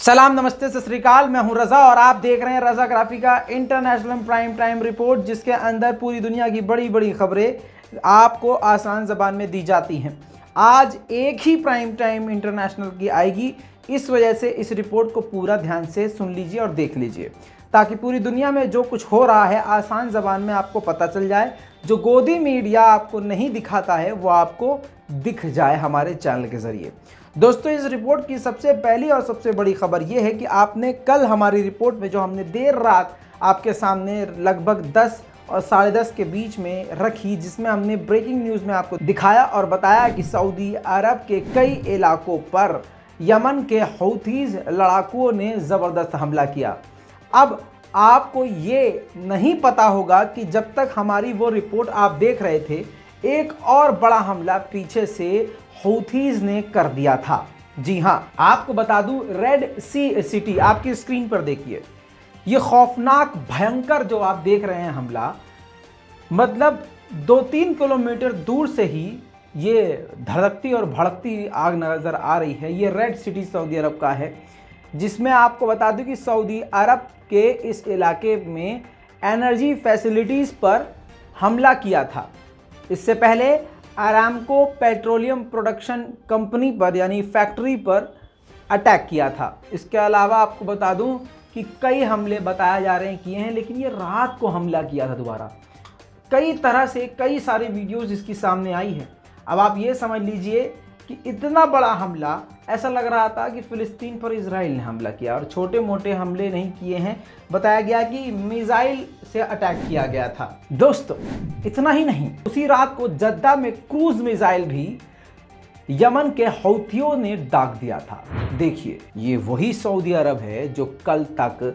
सलाम, नमस्ते, सत श्री अकाल। मैं हूं रज़ा और आप देख रहे हैं रज़ा ग्राफी का इंटरनेशनल प्राइम टाइम रिपोर्ट, जिसके अंदर पूरी दुनिया की बड़ी बड़ी खबरें आपको आसान ज़बान में दी जाती हैं। आज एक ही प्राइम टाइम इंटरनेशनल की आएगी, इस वजह से इस रिपोर्ट को पूरा ध्यान से सुन लीजिए और देख लीजिए, ताकि पूरी दुनिया में जो कुछ हो रहा है आसान ज़बान में आपको पता चल जाए। जो गोदी मीडिया आपको नहीं दिखाता है वो आपको दिख जाए हमारे चैनल के ज़रिए। दोस्तों, इस रिपोर्ट की सबसे पहली और सबसे बड़ी खबर यह है कि आपने कल हमारी रिपोर्ट में जो हमने देर रात आपके सामने लगभग 10 और 10:30 के बीच में रखी, जिसमें हमने ब्रेकिंग न्यूज़ में आपको दिखाया और बताया कि सऊदी अरब के कई इलाकों पर यमन के हौथीज़ लड़ाकुओं ने ज़बरदस्त हमला किया। अब आपको ये नहीं पता होगा कि जब तक हमारी वो रिपोर्ट आप देख रहे थे, एक और बड़ा हमला पीछे से हौथीज़ ने कर दिया था। जी हाँ, आपको बता दूं, रेड सी सिटी आपकी स्क्रीन पर देखिए। ये खौफनाक भयंकर जो आप देख रहे हैं हमला, मतलब 2-3 किलोमीटर दूर से ही ये धड़कती और भड़कती आग नज़र आ रही है। ये रेड सिटी सऊदी अरब का है, जिसमें आपको बता दूं कि सऊदी अरब के इस इलाके में एनर्जी फैसिलिटीज़ पर हमला किया था। इससे पहले अरामको पेट्रोलियम प्रोडक्शन कंपनी पर यानी फैक्ट्री पर अटैक किया था। इसके अलावा आपको बता दूं कि कई हमले बताया जा रहे हैं किए हैं, लेकिन ये रात को हमला किया था दोबारा। कई तरह से कई सारी वीडियोस इसकी सामने आई है। अब आप ये समझ लीजिए कि इतना बड़ा हमला, ऐसा लग रहा था कि फ़िलिस्तीन पर इजराइल ने हमला किया, और छोटे मोटे हमले नहीं किए हैं। बताया गया कि मिसाइल से अटैक किया गया था। दोस्तों, इतना ही नहीं, उसी रात को जद्दा में क्रूज मिसाइल भी यमन के हौथियों ने दाग दिया था। देखिए, ये वही सऊदी अरब है जो कल तक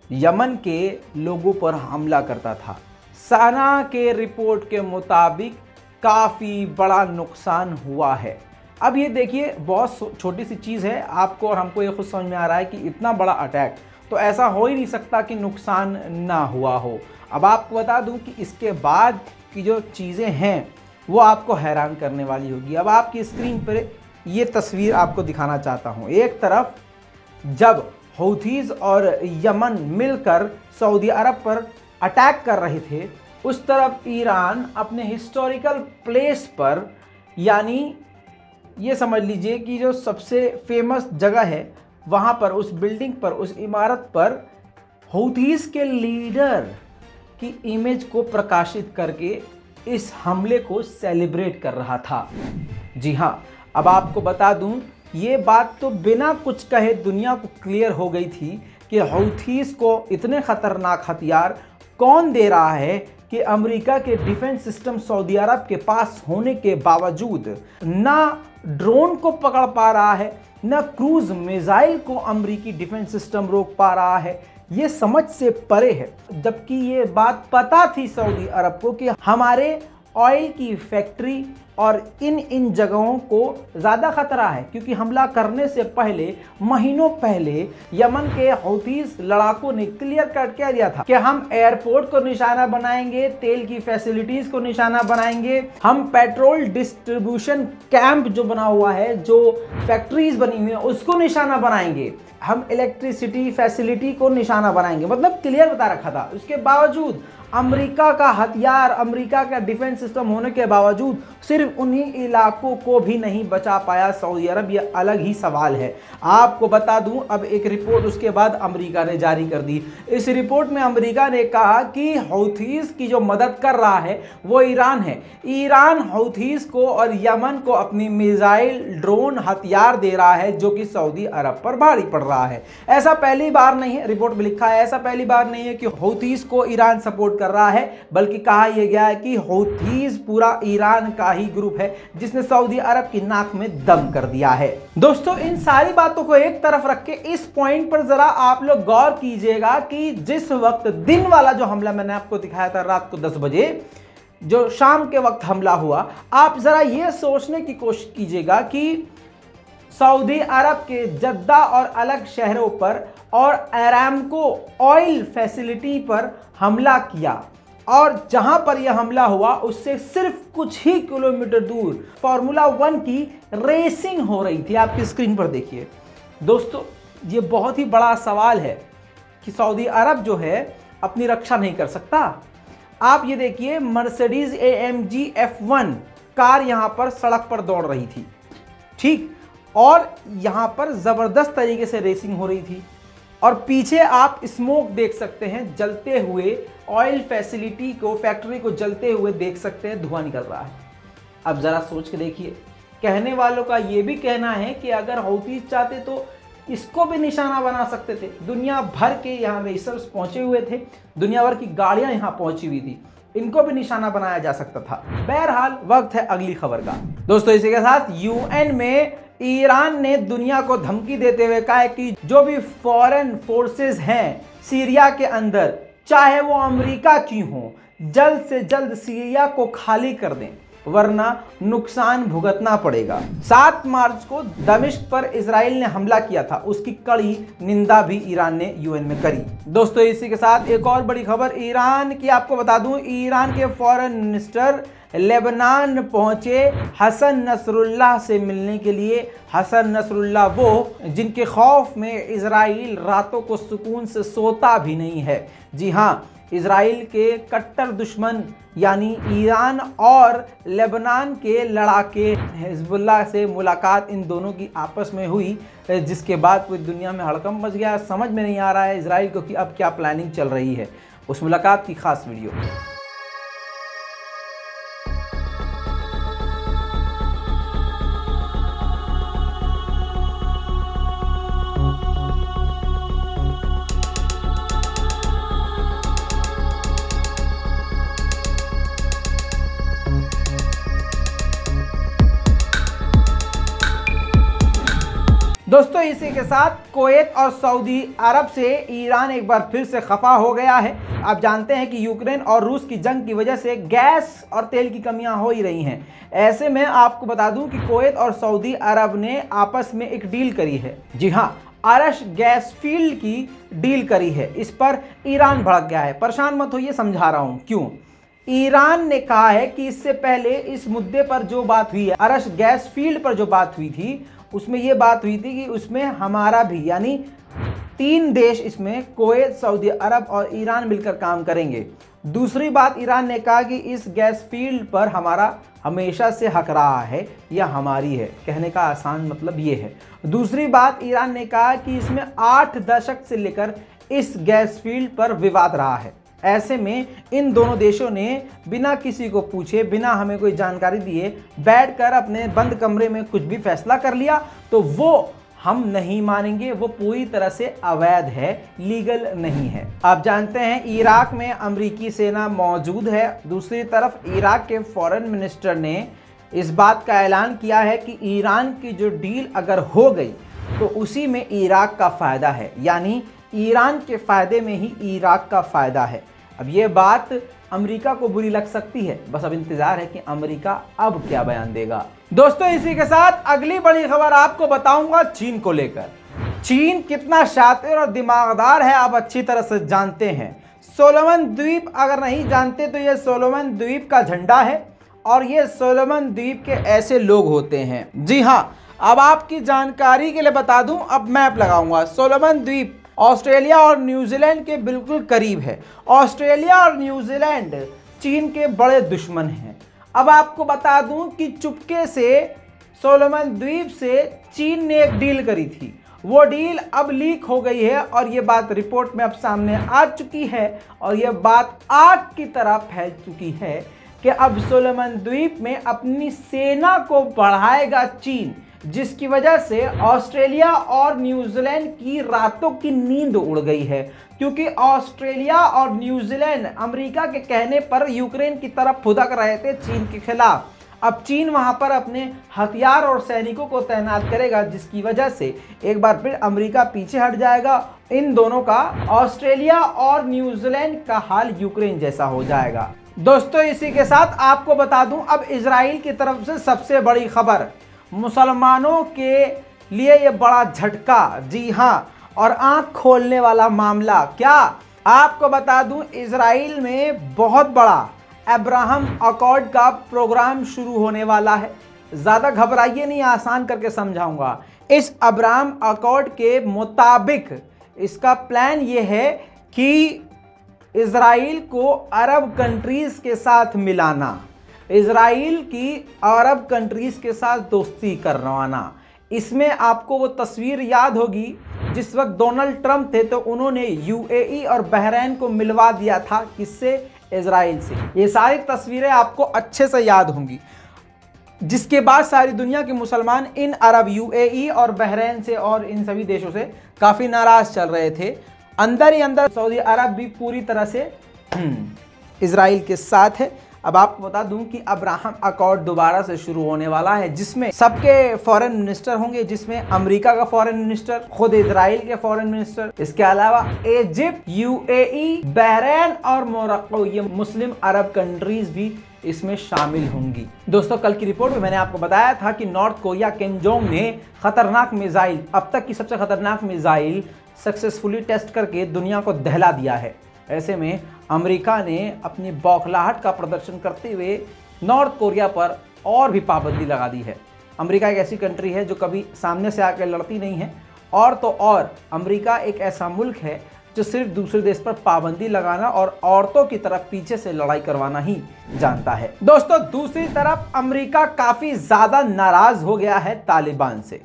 यमन के लोगों पर हमला करता था। सना के रिपोर्ट के मुताबिक काफ़ी बड़ा नुकसान हुआ है। अब ये देखिए, बहुत छोटी सी चीज़ है, आपको और हमको ये खुद समझ में आ रहा है कि इतना बड़ा अटैक तो ऐसा हो ही नहीं सकता कि नुकसान ना हुआ हो। अब आपको बता दूं कि इसके बाद की जो चीज़ें हैं वो आपको हैरान करने वाली होगी। अब आपकी स्क्रीन पर ये तस्वीर आपको दिखाना चाहता हूँ। एक तरफ जब हौथीज़ और यमन मिलकर सऊदी अरब पर अटैक कर रहे थे, उस तरफ ईरान अपने हिस्टोरिकल प्लेस पर, यानी ये समझ लीजिए कि जो सबसे फेमस जगह है वहाँ पर, उस बिल्डिंग पर, उस इमारत पर हौथीज़ के लीडर की इमेज को प्रकाशित करके इस हमले को सेलिब्रेट कर रहा था। जी हाँ, अब आपको बता दूं, ये बात तो बिना कुछ कहे दुनिया को क्लियर हो गई थी कि हौथीज़ को इतने ख़तरनाक हथियार कौन दे रहा है कि अमेरिका के डिफेंस सिस्टम सऊदी अरब के पास होने के बावजूद ना ड्रोन को पकड़ पा रहा है, न क्रूज मिसाइल को अमेरिकी डिफेंस सिस्टम रोक पा रहा है। ये समझ से परे है, जबकि ये बात पता थी सऊदी अरब को कि हमारे ऑयल की फैक्ट्री और इन जगहों को ज़्यादा खतरा है, क्योंकि हमला करने से पहले, महीनों पहले, यमन के हौथीज़ लड़ाकों ने क्लियर कट कह दिया था कि हम एयरपोर्ट को निशाना बनाएंगे, तेल की फैसिलिटीज़ को निशाना बनाएंगे, हम पेट्रोल डिस्ट्रीब्यूशन कैंप जो बना हुआ है, जो फैक्ट्रीज बनी हुई है, उसको निशाना बनाएंगे, हम इलेक्ट्रिसिटी फैसिलिटी को निशाना बनाएंगे। मतलब क्लियर बता रखा था। उसके बावजूद अमेरिका का हथियार, अमेरिका का डिफेंस सिस्टम होने के बावजूद सिर्फ उन्हीं इलाकों को भी नहीं बचा पाया सऊदी अरब। ये अलग ही सवाल है। आपको बता दूं, अब एक रिपोर्ट उसके बाद अमेरिका ने जारी कर दी। इस रिपोर्ट में अमेरिका ने कहा कि हौथीज़ की जो मदद कर रहा है वो ईरान है। ईरान हौथीज़ को और यमन को अपनी मिसाइल, ड्रोन, हथियार दे रहा है, जो कि सऊदी अरब पर भारी पड़ रहा है। ऐसा पहली बार नहीं है, रिपोर्ट में लिखा है, ऐसा पहली बार नहीं है कि हौथीज़ को ईरान सपोर्ट कर रहा है, बल्कि कहा यह गया है कि हौथीज़ पूरा ईरान का ही ग्रुप है जिसने सऊदी अरब की नाक में दम कर दिया है। दोस्तों, इन सारी बातों को एक तरफ रख के इस पॉइंट पर जरा आप लोग गौर कीजिएगा कि जिस वक्त दिन वाला जो हमला मैंने आपको दिखाया था रात को 10 बजे, जो शाम के वक्त हमला हुआ, आप जरा ये सोचने की कोशिश कीजिएगा कि सऊदी अरब के जद्दा और अलग शहरों पर और अरामको ऑयल फैसिलिटी पर हमला किया, और जहां पर यह हमला हुआ उससे सिर्फ कुछ ही किलोमीटर दूर फार्मूला 1 की रेसिंग हो रही थी। आपकी स्क्रीन पर देखिए दोस्तों, ये बहुत ही बड़ा सवाल है कि सऊदी अरब जो है अपनी रक्षा नहीं कर सकता। आप ये देखिए, मर्सिडीज AMG F1 कार यहां पर सड़क पर दौड़ रही थी, ठीक, और यहां पर जबरदस्त तरीके से रेसिंग हो रही थी, और पीछे आप स्मोक देख सकते हैं, जलते हुए ऑयल फैसिलिटी को, फैक्ट्री को जलते हुए देख सकते हैं, धुआं निकल रहा है। अब जरा सोच के देखिए, कहने वालों का यह भी कहना है कि अगर हौतीस चाहते तो इसको भी निशाना बना सकते थे। दुनिया भर के यहाँ रेसर्स पहुंचे हुए थे, दुनिया भर की गाड़ियां यहाँ पहुंची हुई थी, इनको भी निशाना बनाया जा सकता था। बहरहाल वक्त है अगली खबर का। दोस्तों इसी के साथ UN में ईरान ने दुनिया को धमकी देते हुए कहा है कि जो भी फॉरेन फोर्सेस हैं सीरिया के अंदर, चाहे वो अमेरिका की हो, जल्द से जल्द सीरिया को खाली कर दें, वरना नुकसान भुगतना पड़ेगा। 7 मार्च को दमिश्क पर इजराइल ने हमला किया था, उसकी कड़ी निंदा भी ईरान ने UN में करी। दोस्तों इसी के साथ एक और बड़ी खबर ईरान की आपको बता दूं, ईरान के फॉरेन मिनिस्टर लेबनान पहुंचे हसन नसरुल्लाह से मिलने के लिए। हसन नसरुल्लाह वो जिनके खौफ में इजराइल रातों को सुकून से सोता भी नहीं है। जी हाँ, इजराइल के कट्टर दुश्मन यानी ईरान और लेबनान के लड़ाके हिजबुल्लाह से मुलाकात इन दोनों की आपस में हुई, जिसके बाद पूरी दुनिया में हड़कंप मच गया। समझ में नहीं आ रहा है इजराइल को कि अब क्या प्लानिंग चल रही है। उस मुलाकात की खास वीडियो। दोस्तों इसी के साथ कुवैत और सऊदी अरब से ईरान एक बार फिर से खफा हो गया है। आप जानते हैं कि यूक्रेन और रूस की जंग की वजह से गैस और तेल की कमियां हो ही रही हैं। ऐसे में आपको बता दूं कि कुवैत और सऊदी अरब ने आपस में एक डील करी है। जी हाँ, अरश गैस फील्ड की डील करी है। इस पर ईरान भड़क गया है। परेशान मत होइए, समझा रहा हूं क्यों। ईरान ने कहा है कि इससे पहले इस मुद्दे पर जो बात हुई है, अरश गैस फील्ड पर जो बात हुई थी, उसमें यह बात हुई थी कि उसमें हमारा भी, यानी 3 देश इसमें कुवैत, सऊदी अरब और ईरान मिलकर काम करेंगे। दूसरी बात ईरान ने कहा कि इस गैस फील्ड पर हमारा हमेशा से हक रहा है या हमारी है। कहने का आसान मतलब ये है। दूसरी बात ईरान ने कहा कि इसमें 8 दशक से लेकर इस गैस फील्ड पर विवाद रहा है। ऐसे में इन दोनों देशों ने बिना किसी को पूछे, बिना हमें कोई जानकारी दिए, बैठकर अपने बंद कमरे में कुछ भी फैसला कर लिया, तो वो हम नहीं मानेंगे। वो पूरी तरह से अवैध है, लीगल नहीं है। आप जानते हैं इराक में अमेरिकी सेना मौजूद है। दूसरी तरफ इराक के फॉरेन मिनिस्टर ने इस बात का ऐलान किया है कि ईरान की जो डील अगर हो गई तो उसी में इराक का फ़ायदा है, यानी ईरान के फ़ायदे में ही इराक का फ़ायदा है। अब ये बात अमेरिका को बुरी लग सकती है, बस अब इंतज़ार है कि अमेरिका अब क्या बयान देगा। दोस्तों इसी के साथ अगली बड़ी खबर आपको बताऊंगा चीन को लेकर। चीन कितना शातिर और दिमागदार है आप अच्छी तरह से जानते हैं। सोलोमन द्वीप अगर नहीं जानते तो ये सोलोमन द्वीप का झंडा है और ये सोलोमन द्वीप के ऐसे लोग होते हैं। जी हाँ, अब आपकी जानकारी के लिए बता दूं, अब मैप लगाऊंगा। सोलोमन द्वीप ऑस्ट्रेलिया और न्यूजीलैंड के बिल्कुल करीब है। ऑस्ट्रेलिया और न्यूजीलैंड चीन के बड़े दुश्मन हैं। अब आपको बता दूं कि चुपके से सोलोमन द्वीप से चीन ने एक डील करी थी। वो डील अब लीक हो गई है और ये बात रिपोर्ट में अब सामने आ चुकी है और ये बात आग की तरह फैल चुकी है कि अब सोलोमन द्वीप में अपनी सेना को बढ़ाएगा चीन, जिसकी वजह से ऑस्ट्रेलिया और न्यूजीलैंड की रातों की नींद उड़ गई है। क्योंकि ऑस्ट्रेलिया और न्यूजीलैंड अमेरिका के कहने पर यूक्रेन की तरफ फुदक रहे थे चीन के खिलाफ। अब चीन वहां पर अपने हथियार और सैनिकों को तैनात करेगा, जिसकी वजह से एक बार फिर अमेरिका पीछे हट जाएगा। इन दोनों का, ऑस्ट्रेलिया और न्यूजीलैंड का हाल यूक्रेन जैसा हो जाएगा। दोस्तों इसी के साथ आपको बता दूं, अब इजराइल की तरफ से सबसे बड़ी खबर, मुसलमानों के लिए ये बड़ा झटका। जी हाँ, और आंख खोलने वाला मामला। क्या आपको बता दूं, इजराइल में बहुत बड़ा अब्राहम अकॉर्ड का प्रोग्राम शुरू होने वाला है। ज़्यादा घबराइए नहीं, आसान करके समझाऊंगा। इस अब्राहम अकॉर्ड के मुताबिक इसका प्लान ये है कि इजराइल को अरब कंट्रीज के साथ मिलाना, इजराइल की अरब कंट्रीज के साथ दोस्ती करवाना। इसमें आपको वो तस्वीर याद होगी जिस वक्त डोनाल्ड ट्रंप थे तो उन्होंने यूएई और बहरीन को मिलवा दिया था, किससे? इजराइल से। ये सारी तस्वीरें आपको अच्छे से याद होंगी, जिसके बाद सारी दुनिया के मुसलमान इन अरब यूएई और बहरीन से और इन सभी देशों से काफ़ी नाराज़ चल रहे थे। अंदर ही अंदर सऊदी अरब भी पूरी तरह से इजराइल के साथ है। अब आपको बता दूं कि अब्राहम अकॉर्ड दोबारा से शुरू होने वाला है, जिसमें सबके फॉरेन मिनिस्टर होंगे, जिसमें अमेरिका का फॉरेन मिनिस्टर, खुद इजराइल के फॉरेन मिनिस्टर, इसके अलावा इजिप्ट, यूएई, बहरीन और मोरक्को, ये मुस्लिम अरब कंट्रीज भी इसमें शामिल होंगी। दोस्तों, कल की रिपोर्ट में मैंने आपको बताया था कि नॉर्थ कोरिया किम जोंग ने खतरनाक मिसाइल, अब तक की सबसे खतरनाक मिसाइल सक्सेसफुली टेस्ट करके दुनिया को दहला दिया है। ऐसे में अमेरिका ने अपनी बौखलाहट का प्रदर्शन करते हुए नॉर्थ कोरिया पर और भी पाबंदी लगा दी है। अमेरिका एक ऐसी कंट्री है जो कभी सामने से आकर लड़ती नहीं है, और तो और अमेरिका एक ऐसा मुल्क है जो सिर्फ दूसरे देश पर पाबंदी लगाना और औरतों की तरफ पीछे से लड़ाई करवाना ही जानता है। दोस्तों, दूसरी तरफ अमेरिका काफ़ी ज़्यादा नाराज़ हो गया है तालिबान से।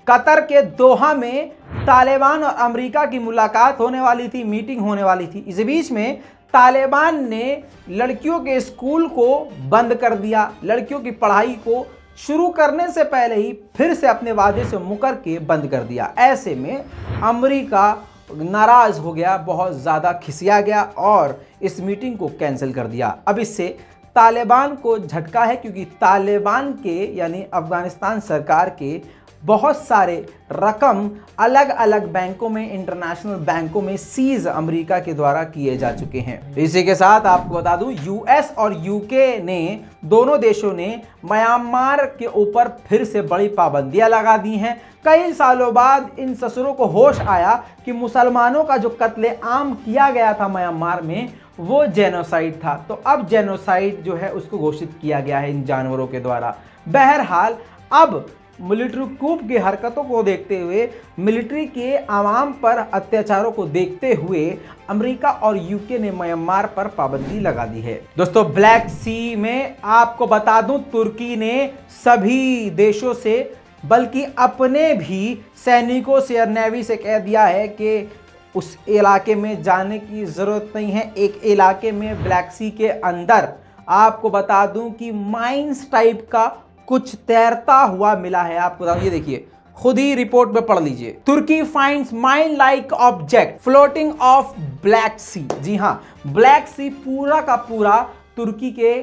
कतर के दोहा में तालिबान और अमेरिका की मुलाकात होने वाली थी, मीटिंग होने वाली थी। इस बीच में तालिबान ने लड़कियों के स्कूल को बंद कर दिया, लड़कियों की पढ़ाई को शुरू करने से पहले ही फिर से अपने वादे से मुकर के बंद कर दिया। ऐसे में अमेरिका नाराज़ हो गया, बहुत ज़्यादा खिसिया गया और इस मीटिंग को कैंसिल कर दिया। अब इससे तालिबान को झटका है, क्योंकि तालिबान के यानी अफगानिस्तान सरकार के बहुत सारे रकम अलग अलग बैंकों में, इंटरनेशनल बैंकों में सीज अमेरिका के द्वारा किए जा चुके हैं। इसी के साथ आपको बता दूं, यूएस और यूके ने, दोनों देशों ने म्यांमार के ऊपर फिर से बड़ी पाबंदियां लगा दी हैं। कई सालों बाद इन ससुरों को होश आया कि मुसलमानों का जो कत्लेआम किया गया था म्यांमार में, वो जेनोसाइड था। तो अब जेनोसाइड जो है उसको घोषित किया गया है इन जानवरों के द्वारा। बहरहाल, अब मिलिट्री कूप की हरकतों को देखते हुए, मिलिट्री के आवाम पर अत्याचारों को देखते हुए अमेरिका और यूके ने म्यांमार पर पाबंदी लगा दी है। दोस्तों, ब्लैक सी में आपको बता दूं, तुर्की ने सभी देशों से, बल्कि अपने भी सैनिकों से और नेवी से कह दिया है कि उस इलाके में जाने की ज़रूरत नहीं है। एक इलाके में ब्लैक सी के अंदर आपको बता दूं कि माइंस टाइप का कुछ तैरता हुआ मिला है। आपको बता दूं, ये देखिए, खुद ही रिपोर्ट में पढ़ लीजिए। Turkey finds mine like object floating off Black Sea. जी हाँ, ब्लैक सी पूरा का पूरा तुर्की के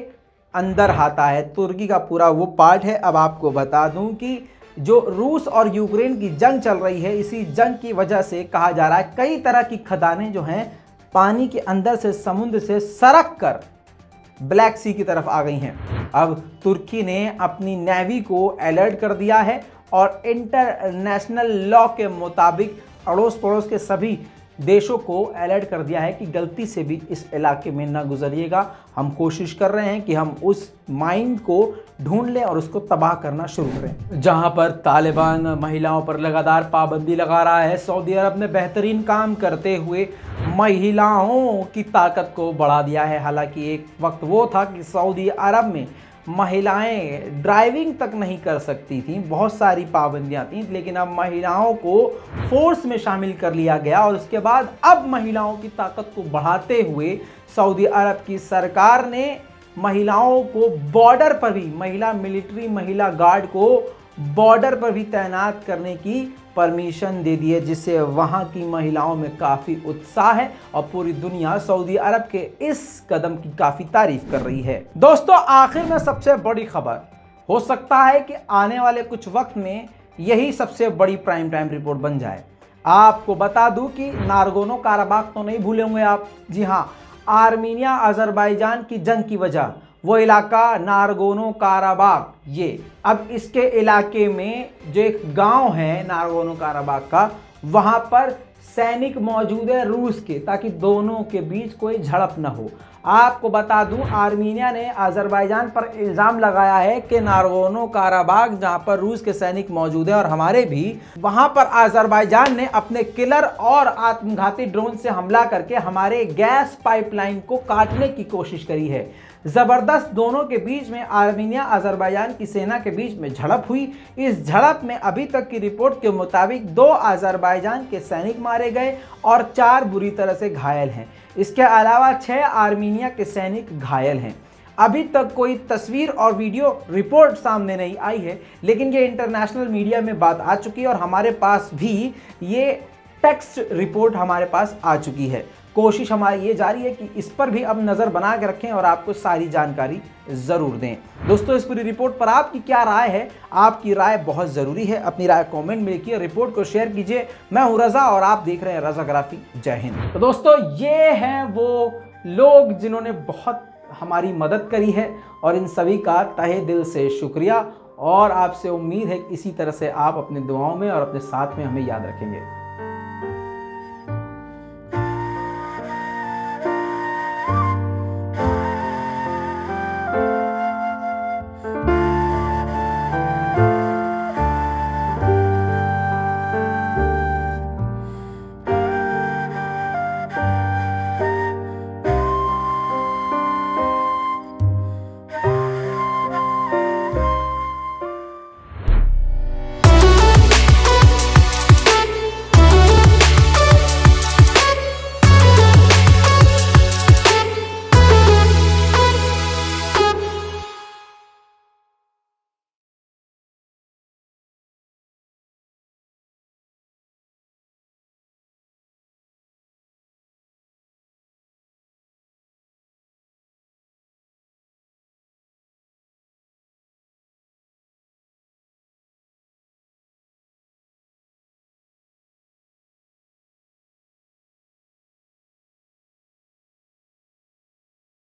अंदर आता है, तुर्की का पूरा वो पार्ट है। अब आपको बता दूं कि जो रूस और यूक्रेन की जंग चल रही है, इसी जंग की वजह से कहा जा रहा है कई तरह की खदानें जो हैं पानी के अंदर से, समुद्र से सरक कर ब्लैक सी की तरफ आ गई हैं। अब तुर्की ने अपनी नेवी को अलर्ट कर दिया है और इंटरनेशनल लॉ के मुताबिक अड़ोस पड़ोस के सभी देशों को अलर्ट कर दिया है कि गलती से भी इस इलाके में न गुजरिएगा। हम कोशिश कर रहे हैं कि हम उस माइन को ढूंढ लें और उसको तबाह करना शुरू करें। जहां पर तालिबान महिलाओं पर लगातार पाबंदी लगा रहा है, सऊदी अरब ने बेहतरीन काम करते हुए महिलाओं की ताकत को बढ़ा दिया है। हालांकि एक वक्त वो था कि सऊदी अरब में महिलाएं ड्राइविंग तक नहीं कर सकती थीं, बहुत सारी पाबंदियां थीं, लेकिन अब महिलाओं को फोर्स में शामिल कर लिया गया और उसके बाद अब महिलाओं की ताकत को बढ़ाते हुए सऊदी अरब की सरकार ने महिलाओं को बॉर्डर पर भी, महिला मिलिट्री, महिला गार्ड को बॉर्डर पर भी तैनात करने की परमिशन दे दी है, जिससे वहां की महिलाओं में काफ़ी उत्साह है और पूरी दुनिया सऊदी अरब के इस कदम की काफ़ी तारीफ कर रही है। दोस्तों, आखिर में सबसे बड़ी खबर, हो सकता है कि आने वाले कुछ वक्त में यही सबसे बड़ी प्राइम टाइम रिपोर्ट बन जाए। आपको बता दूं कि नारगोनो काराबाग तो नहीं भूले होंगे आप। जी हाँ, आर्मीनिया अजरबैजान की जंग की वजह वो इलाका नारगोनो काराबाग, ये अब इसके इलाके में जो एक गांव है नारगोनो काराबाग का, वहां पर सैनिक मौजूद है रूस के, ताकि दोनों के बीच कोई झड़प न हो। आपको बता दूं, आर्मीनिया ने अजरबैजान पर इल्ज़ाम लगाया है कि नागोर्नो काराबाख, जहां पर रूस के सैनिक मौजूद हैं और हमारे भी, वहां पर अजरबैजान ने अपने किलर और आत्मघाती ड्रोन से हमला करके हमारे गैस पाइपलाइन को काटने की कोशिश करी है। ज़बरदस्त दोनों के बीच में आर्मीनिया अजरबैजान की सेना के बीच में झड़प हुई। इस झड़प में अभी तक की रिपोर्ट के मुताबिक 2 अजरबैजान के सैनिक मारे गए और 4 बुरी तरह से घायल हैं। इसके अलावा 6 आर्मीनिया के सैनिक घायल हैं। अभी तक कोई तस्वीर और वीडियो रिपोर्ट सामने नहीं आई है, लेकिन ये इंटरनेशनल मीडिया में बात आ चुकी है और हमारे पास भी ये टेक्स्ट रिपोर्ट हमारे पास आ चुकी है। कोशिश हमारी ये जारी है कि इस पर भी अब नज़र बना के रखें और आपको सारी जानकारी ज़रूर दें। दोस्तों, इस पूरी रिपोर्ट पर आपकी क्या राय है? आपकी राय बहुत ज़रूरी है। अपनी राय कमेंट में लिखिए, रिपोर्ट को शेयर कीजिए। मैं हूं रज़ा और आप देख रहे हैं रज़ाग्राफी। जय हिंद। तो दोस्तों, ये हैं वो लोग जिन्होंने बहुत हमारी मदद करी है और इन सभी का तहे दिल से शुक्रिया। और आपसे उम्मीद है कि इसी तरह से आप अपने दुआओं में और अपने साथ में हमें याद रखेंगे।